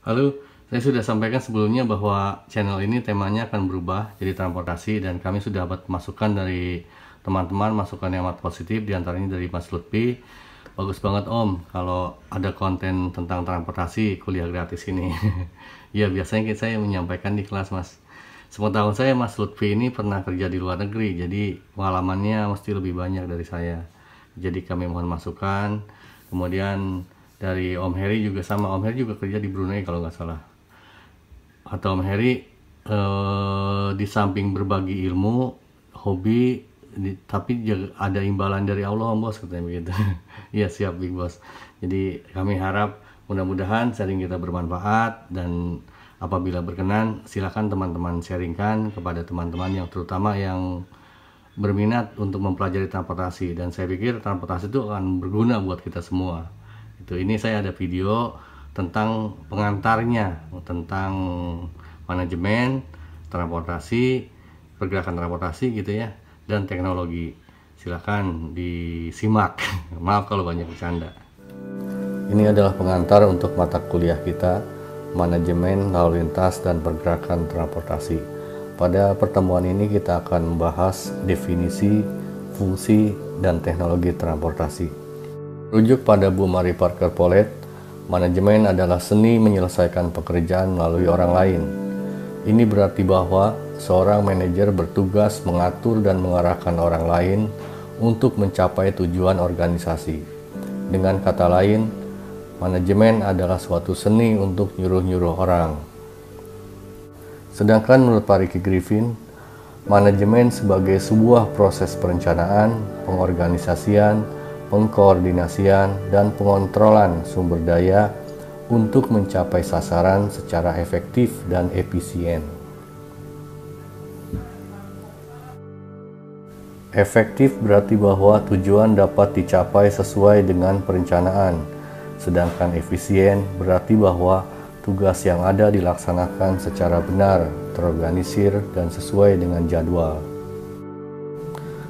Halo, saya sudah sampaikan sebelumnya bahwa channel ini temanya akan berubah jadi transportasi, dan kami sudah dapat masukan dari teman-teman, masukan yang amat positif, diantaranya dari Mas Lutfi. Bagus banget Om kalau ada konten tentang transportasi kuliah gratis ini. Ya, biasanya saya menyampaikan di kelas Mas. Sepengetahuan saya Mas Lutfi ini pernah kerja di luar negeri, jadi pengalamannya mesti lebih banyak dari saya. Jadi kami mohon masukan. Kemudian dari Om Heri juga sama, Om Heri juga kerja di Brunei kalau nggak salah. Atau Om Heri di samping berbagi ilmu, hobi, tapi juga ada imbalan dari Allah Om Bos, katanya begitu. Iya siap Big Boss. Jadi kami harap mudah-mudahan sharing kita bermanfaat, dan apabila berkenan silakan teman-teman sharingkan kepada teman-teman yang terutama yang berminat untuk mempelajari transportasi, dan saya pikir transportasi itu akan berguna buat kita semua. Ini saya ada video tentang pengantarnya, tentang manajemen transportasi, pergerakan transportasi gitu ya, dan teknologi. Silakan disimak. Maaf kalau banyak bercanda. Ini adalah pengantar untuk mata kuliah kita, manajemen lalu lintas dan pergerakan transportasi. Pada pertemuan ini kita akan membahas definisi, fungsi, dan teknologi transportasi. Rujuk pada Bu Mary Parker Polet, manajemen adalah seni menyelesaikan pekerjaan melalui orang lain. Ini berarti bahwa seorang manajer bertugas mengatur dan mengarahkan orang lain untuk mencapai tujuan organisasi. Dengan kata lain, manajemen adalah suatu seni untuk nyuruh-nyuruh orang. Sedangkan menurut Pak Ricky Griffin, manajemen sebagai sebuah proses perencanaan, pengorganisasian, pengkoordinasian, dan pengontrolan sumber daya untuk mencapai sasaran secara efektif dan efisien. Efektif berarti bahwa tujuan dapat dicapai sesuai dengan perencanaan, sedangkan efisien berarti bahwa tugas yang ada dilaksanakan secara benar, terorganisir, dan sesuai dengan jadwal.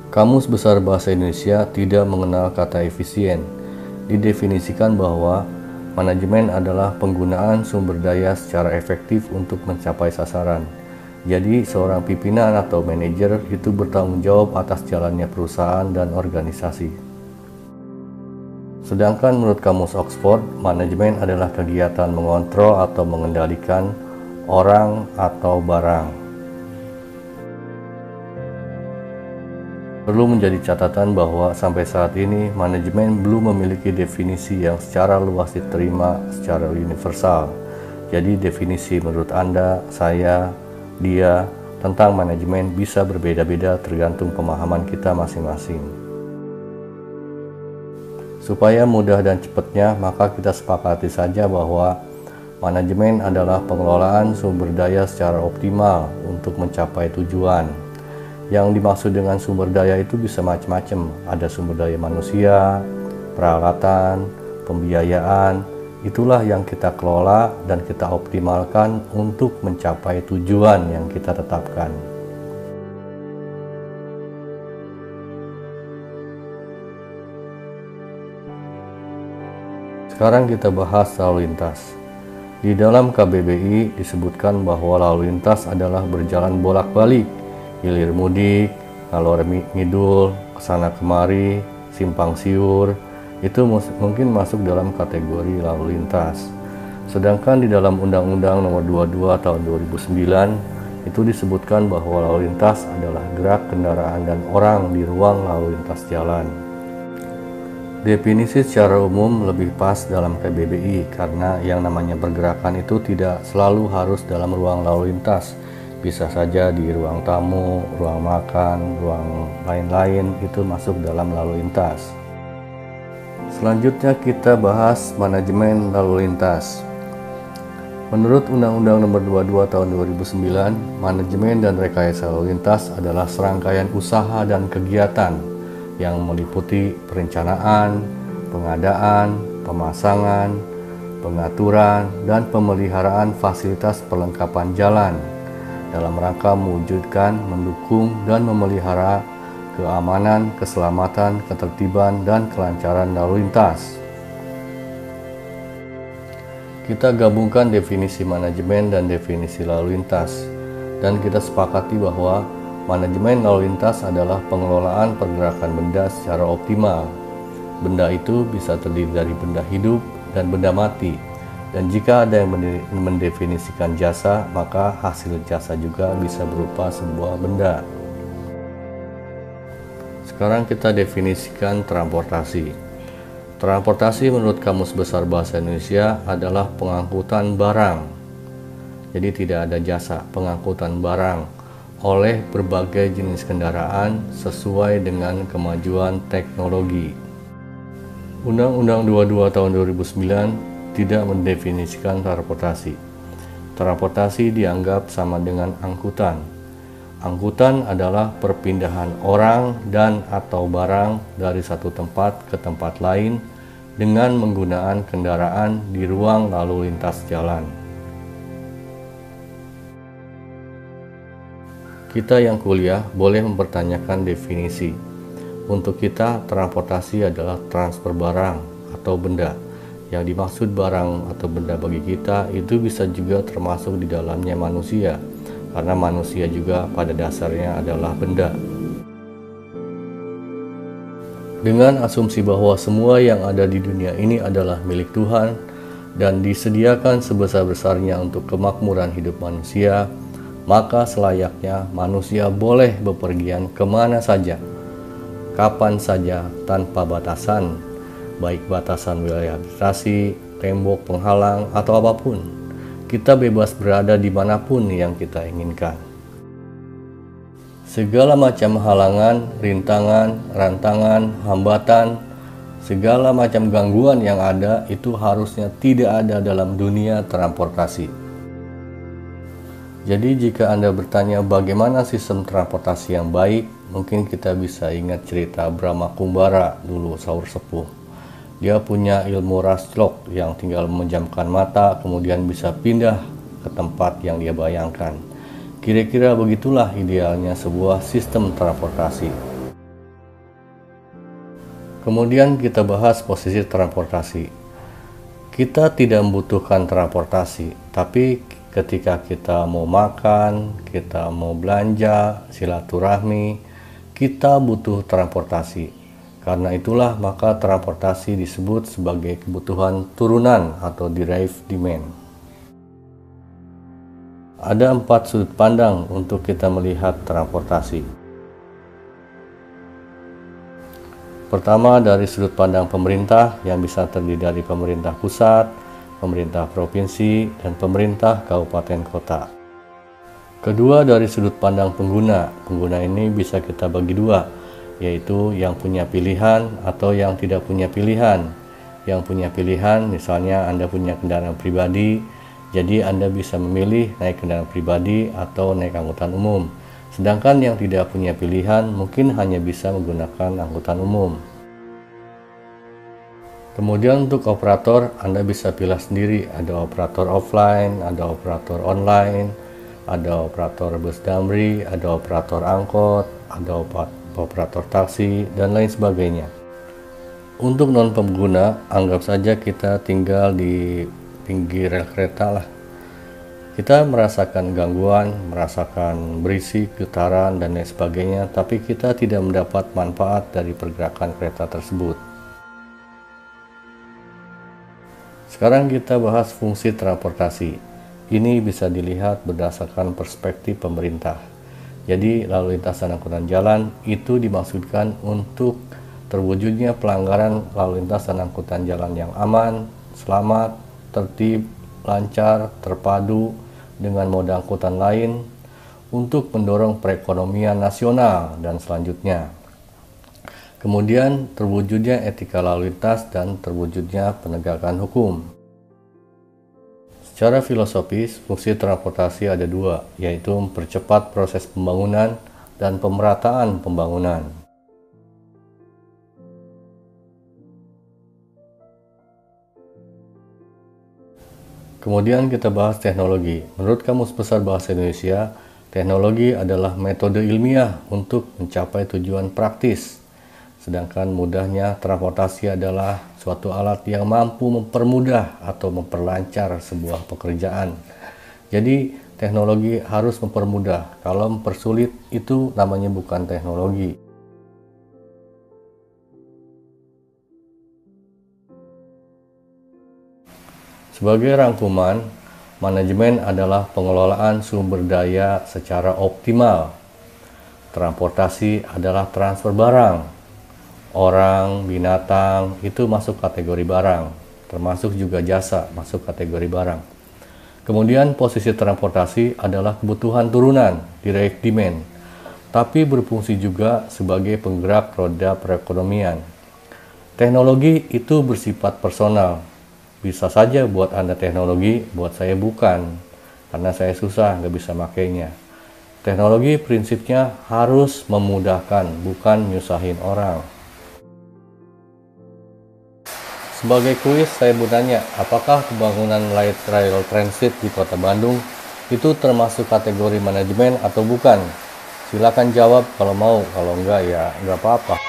Kamus Besar Bahasa Indonesia tidak mengenal kata efisien. Didefinisikan bahwa manajemen adalah penggunaan sumber daya secara efektif untuk mencapai sasaran. Jadi, seorang pimpinan atau manajer itu bertanggung jawab atas jalannya perusahaan dan organisasi. Sedangkan menurut Kamus Oxford, manajemen adalah kegiatan mengontrol atau mengendalikan orang atau barang. Perlu menjadi catatan bahwa sampai saat ini manajemen belum memiliki definisi yang secara luas diterima secara universal. Jadi definisi menurut Anda, saya, dia tentang manajemen bisa berbeda-beda tergantung pemahaman kita masing-masing. Supaya mudah dan cepatnya, maka kita sepakati saja bahwa manajemen adalah pengelolaan sumber daya secara optimal untuk mencapai tujuan. Yang dimaksud dengan sumber daya itu bisa macam-macam. Ada sumber daya manusia, peralatan, pembiayaan. Itulah yang kita kelola dan kita optimalkan untuk mencapai tujuan yang kita tetapkan. Sekarang kita bahas lalu lintas. Di dalam KBBI disebutkan bahwa lalu lintas adalah berjalan bolak-balik, hilir mudik, ngalor ngidul, kesana kemari, simpang siur, itu mungkin masuk dalam kategori lalu lintas. Sedangkan di dalam Undang-Undang Nomor 22 Tahun 2009 itu disebutkan bahwa lalu lintas adalah gerak kendaraan dan orang di ruang lalu lintas jalan. Definisi secara umum lebih pas dalam KBBI karena yang namanya pergerakan itu tidak selalu harus dalam ruang lalu lintas. Bisa saja di ruang tamu, ruang makan, ruang lain-lain itu masuk dalam lalu lintas. Selanjutnya kita bahas manajemen lalu lintas. Menurut Undang-Undang Nomor 22 Tahun 2009, manajemen dan rekayasa lalu lintas adalah serangkaian usaha dan kegiatan yang meliputi perencanaan, pengadaan, pemasangan, pengaturan, dan pemeliharaan fasilitas perlengkapan jalan dalam rangka mewujudkan, mendukung, dan memelihara keamanan, keselamatan, ketertiban, dan kelancaran lalu lintas. Kita gabungkan definisi manajemen dan definisi lalu lintas, dan kita sepakati bahwa manajemen lalu lintas adalah pengelolaan pergerakan benda secara optimal. Benda itu bisa terdiri dari benda hidup dan benda mati, dan jika ada yang mendefinisikan jasa, maka hasil jasa juga bisa berupa sebuah benda. Sekarang kita definisikan transportasi. Transportasi menurut Kamus Besar Bahasa Indonesia adalah pengangkutan barang. Jadi tidak ada jasa, pengangkutan barang oleh berbagai jenis kendaraan sesuai dengan kemajuan teknologi. Undang-Undang 22 tahun 2009 tidak mendefinisikan transportasi. Transportasi dianggap sama dengan angkutan. Angkutan adalah perpindahan orang dan atau barang dari satu tempat ke tempat lain dengan menggunakan kendaraan di ruang lalu lintas jalan. Kita yang kuliah boleh mempertanyakan definisi. Untuk kita, transportasi adalah transfer barang atau benda. Yang dimaksud barang atau benda bagi kita itu bisa juga termasuk di dalamnya manusia, karena manusia juga pada dasarnya adalah benda. Dengan asumsi bahwa semua yang ada di dunia ini adalah milik Tuhan dan disediakan sebesar-besarnya untuk kemakmuran hidup manusia, maka selayaknya manusia boleh bepergian kemana saja, kapan saja tanpa batasan, baik batasan wilayah administrasi, tembok penghalang, atau apapun. Kita bebas berada dimanapun yang kita inginkan. Segala macam halangan, rintangan, rantangan, hambatan, segala macam gangguan yang ada itu harusnya tidak ada dalam dunia transportasi. Jadi jika Anda bertanya bagaimana sistem transportasi yang baik, mungkin kita bisa ingat cerita Brahma Kumbara dulu, sahur sepuh. Dia punya ilmu raslok yang tinggal memejamkan mata kemudian bisa pindah ke tempat yang dia bayangkan. Kira-kira begitulah idealnya sebuah sistem transportasi. Kemudian kita bahas posisi transportasi. Kita tidak membutuhkan transportasi, tapi ketika kita mau makan, kita mau belanja, silaturahmi, kita butuh transportasi. Karena itulah maka transportasi disebut sebagai kebutuhan turunan atau derived demand. Ada 4 sudut pandang untuk kita melihat transportasi. Pertama, dari sudut pandang pemerintah yang bisa terdiri dari pemerintah pusat, pemerintah provinsi, dan pemerintah kabupaten kota. Kedua, dari sudut pandang pengguna. Pengguna ini bisa kita bagi dua, yaitu yang punya pilihan atau yang tidak punya pilihan. Yang punya pilihan, misalnya Anda punya kendaraan pribadi, jadi Anda bisa memilih naik kendaraan pribadi atau naik angkutan umum. Sedangkan yang tidak punya pilihan mungkin hanya bisa menggunakan angkutan umum. Kemudian untuk operator, Anda bisa pilih sendiri, ada operator offline, ada operator online, ada operator bus damri, ada operator angkot, ada operator taksi, dan lain sebagainya. Untuk non-pengguna, anggap saja kita tinggal di pinggir rel kereta lah. Kita merasakan gangguan, merasakan berisik, getaran, dan lain sebagainya, tapi kita tidak mendapat manfaat dari pergerakan kereta tersebut. Sekarang kita bahas fungsi transportasi. Ini bisa dilihat berdasarkan perspektif pemerintah. Jadi lalu lintas dan angkutan jalan itu dimaksudkan untuk terwujudnya pelanggaran lalu lintas dan angkutan jalan yang aman, selamat, tertib, lancar, terpadu dengan moda angkutan lain untuk mendorong perekonomian nasional dan selanjutnya. Kemudian terwujudnya etika lalu lintas dan terwujudnya penegakan hukum. Secara filosofis, fungsi transportasi ada dua, yaitu mempercepat proses pembangunan dan pemerataan pembangunan. Kemudian kita bahas teknologi. Menurut Kamus Besar Bahasa Indonesia, teknologi adalah metode ilmiah untuk mencapai tujuan praktis. Sedangkan mudahnya transportasi adalah suatu alat yang mampu mempermudah atau memperlancar sebuah pekerjaan. Jadi teknologi harus mempermudah. Kalau mempersulit itu namanya bukan teknologi. Sebagai rangkuman, manajemen adalah pengelolaan sumber daya secara optimal. Transportasi adalah transfer barang. Orang, binatang, itu masuk kategori barang, termasuk juga jasa masuk kategori barang. Kemudian posisi transportasi adalah kebutuhan turunan, direct demand, tapi berfungsi juga sebagai penggerak roda perekonomian. Teknologi itu bersifat personal, bisa saja buat Anda teknologi, buat saya bukan, karena saya susah, nggak bisa makainya. Teknologi prinsipnya harus memudahkan, bukan nyusahin orang. Sebagai kuis, saya bertanya, apakah pembangunan light rail transit di Kota Bandung itu termasuk kategori manajemen atau bukan? Silakan jawab kalau mau, kalau enggak ya enggak apa-apa.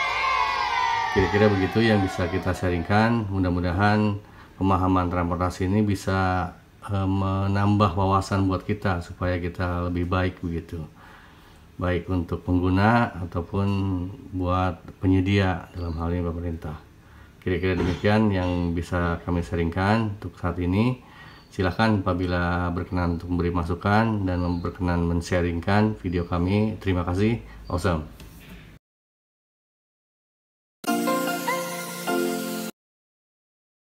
Kira-kira begitu yang bisa kita sharingkan. Mudah-mudahan pemahaman transportasi ini bisa menambah wawasan buat kita supaya kita lebih baik begitu. Baik untuk pengguna ataupun buat penyedia, dalam hal ini pemerintah. Kira-kira demikian yang bisa kami sharingkan untuk saat ini. Silahkan apabila berkenan untuk memberi masukan dan berkenan men-sharingkan video kami. Terima kasih. Awesome.